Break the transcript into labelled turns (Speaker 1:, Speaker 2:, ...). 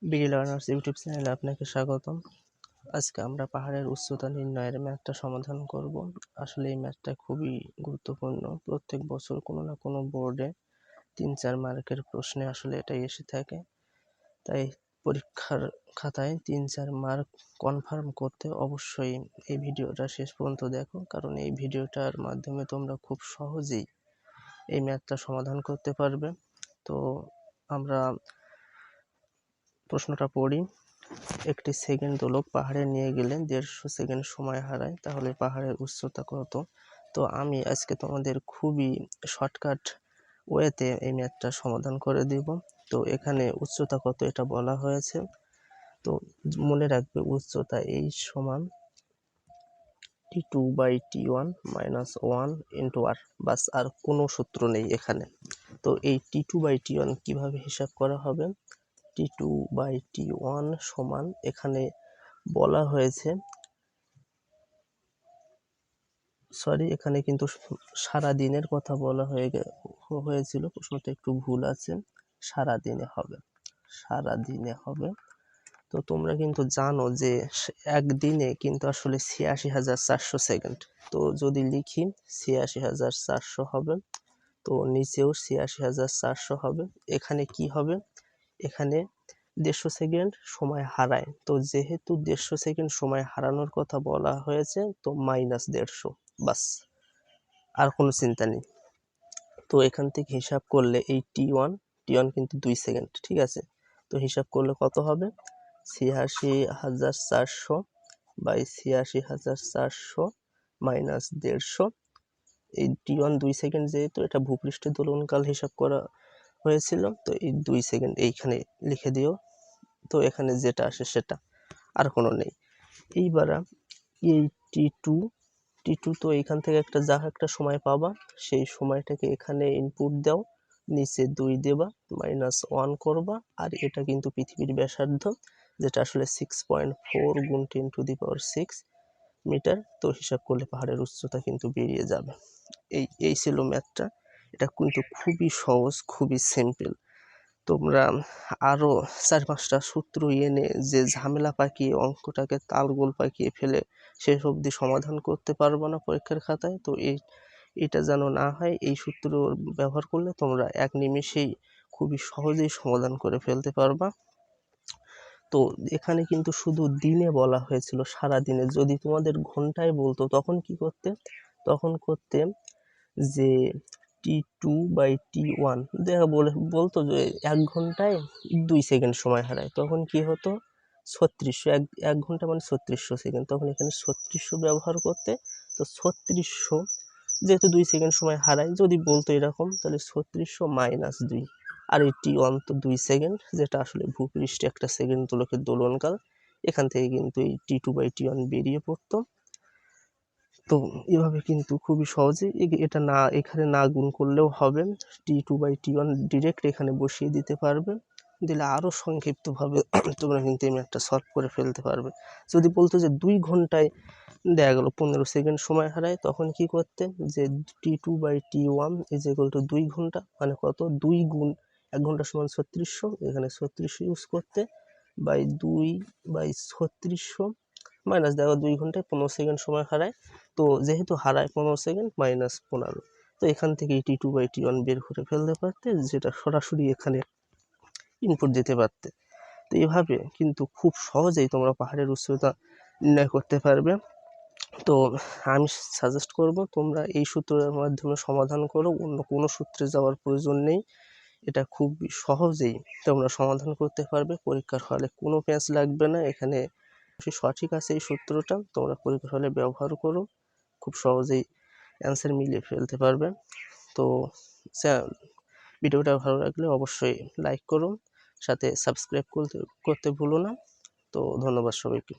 Speaker 1: BD learners YouTube চ্যানেলে আপনাকে স্বাগতম। আজকে আমরা পাহাড়ের উচ্চতা নির্ণয়ের ম্যাথটা সমাধান করব। আসলে এই ম্যাথটা খুবই গুরুত্বপূর্ণ। প্রত্যেক বছর কোনো না কোনো বোর্ডে 3-4 মার্কের প্রশ্নে আসলে এটাই এসে থাকে। তাই পরীক্ষার খাতায় 3-4 মার্ক কনফার্ম করতে অবশ্যই এই ভিডিওটা শেষ পর্যন্ত দেখো, কারণ এই ভিডিওটার মাধ্যমে তোমরা খুব সহজেই এই ম্যাথটা সমাধান করতে পারবে। তো আমরা প্রশ্নটা পড়ি। একটি সেকেন্ড দোলক পাহাড়ে নিয়ে গেলে 150 সেকেন্ড সময় হারায়, তাহলে পাহাড়ের উচ্চতা কত? তো আমি আজকে তোমাদের খুবই শর্টকাট ওয়েতে এই ম্যাথটা সমাধান করে দিব। তো এখানে উচ্চতা কত এটা বলা হয়েছে, তো মনে রাখবে উচ্চতা এই সমান T2/T1 - 1 × r, বাস, আর কোনো সূত্র নেই এখানে। তো এই T2/T1 কিভাবে হিসাব করা হবে? T2/T1 সমান, এখানে বলা হয়েছে, এখানে কিন্তু সারা দিনের কথা বলা হয়েছিল, প্রশ্নটা একটু ভুল আছে, সারা দিনে হবে। তো তোমরা কিন্তু জানো যে একদিনে কিন্তু আসলে 86,400 সেকেন্ড। তো যদি লিখি 86,400 হবে, তো নিচেও 86,400 হবে। এখানে কি হবে? এখানে 150 সেকেন্ড সময় হারায়, তো যেহেতু 150 সেকেন্ড সময় হারানোর কথা বলা হয়েছে, তো -150, বাস, আর কোনো চিন্তা নেই। তো এখান থেকে হিসাব করলে এই T1 কিন্তু 2 সেকেন্ড, ঠিক আছে? তো হিসাব করলে কত হবে? 86,400 বাই 86,400 মাইনাস 150। এই T1 2 সেকেন্ড, যেহেতু এটা ভূপৃষ্ঠের দোলনকাল হিসাব করা হয়েছিল, তো এই 2 সেকেন্ড এইখানে লিখে দিও। তো এখানে যেটা আসে সেটা, আর কোনো নেই। এইবার এই T2 তো এইখান থেকে একটা সময় পাবা, সেই সময়টাকে এখানে ইনপুট দাও, নিচে 2 দেবা, -1 করবা, আর এটা কিন্তু পৃথিবীর ব্যাসার্ধ, যেটা আসলে 6.4 × 10⁶ মিটার। তো হিসাব করলে পাহাড়ের উচ্চতা কিন্তু বেরিয়ে যাবে। এই ছিল ম্যাথটা। এটা কিন্তু খুবই সহজ, খুবই সিম্পল। তোমরা আরো 4-5টা সূত্র এনে যে ঝামেলা পাকিয়ে অঙ্কটাকে তালগোল পাকিয়ে ফেলে শেষ অবধি সমাধান করতে পারবো না পরীক্ষার খাতায়। তো এটা যেন না হয়, এই সূত্র ব্যবহার করলে তোমরা এক নিমেষেই খুবই সহজেই সমাধান করে ফেলতে পারবা। তো এখানে কিন্তু শুধু দিনে বলা হয়েছিল, সারা দিনে। যদি তোমাদের ঘন্টায় বলতো তখন কি করতে? তখন করতে যে T2/T1 বলতো যে 1 ঘন্টায় 2 সেকেন্ড সময় হারায়, তখন কি হতো? 3600, 1 ঘন্টা মানে 3600 সেকেন্ড, তখন এখানে 3600 ব্যবহার করতে। তো 3600, যেহেতু 2 সেকেন্ড সময় হারায়, যদি বলতো এরকম, তাহলে 3600 - 2, আর এই T1 তো 2 সেকেন্ড, যেটা আসলে ভূপৃষ্ঠে একটা সেকেন্ড দোলকের দোলনকাল। এখান থেকে কিন্তু এই T2/T1 বেরিয়ে পড়তো। তো এভাবে কিন্তু খুবই সহজে এটা না, এখানে না গুণ করলেও হবে, T2/T1 ডিরেক্ট এখানে বসিয়ে দিতে পারবে, দিলে আরো সংক্ষিপ্তভাবে তোমরা কিন্তু এই ম্যাথটা সলভ করে ফেলতে পারবে। যদি বলতো যে 2 ঘন্টায় দেখা গেল 15 সেকেন্ড সময় হারায়, তখন কি করতে? যে T2/T1 = 2 ঘন্টা, মানে কত? 2 গুণ 1 ঘন্টা সমান 3600, এখানে 3600 ইউজ করতে, বাই 2/3600 মাইনাস, দেখো 2 ঘন্টায় 15 সেকেন্ড সময় হারায়, তো যেহেতু হারায় 15 সেকেন্ড, -15। তো এখান থেকে T2/T1 বের করে ফেলতে পারতে, যেটা সরাসরি এখানে ইনপুট দিতে পারতে। তো এভাবে কিন্তু খুব সহজেই তোমরা পাহাড়ের উচ্চতা নির্ণয় করতে পারবে। তো আমি সাজেস্ট করব তোমরা এই সূত্রের মাধ্যমে সমাধান করো, অন্য কোনো সূত্রে যাওয়ার প্রয়োজন নেই। এটা খুব সহজেই তোমরা সমাধান করতে পারবে, পরীক্ষার হলে কোনো পেঁচ লাগবে না। এখানে সঠিক আছে এই সূত্রটা, তোমরা পরীক্ষার হলে ব্যবহার করো, খুব সহজেই অ্যান্সার মিলিয়ে ফেলতে পারবে। তো ভিডিওটা ভালো লাগলে অবশ্যই লাইক করো, সাথে সাবস্ক্রাইব করতে ভুলো না। তো ধন্যবাদ সবাইকে।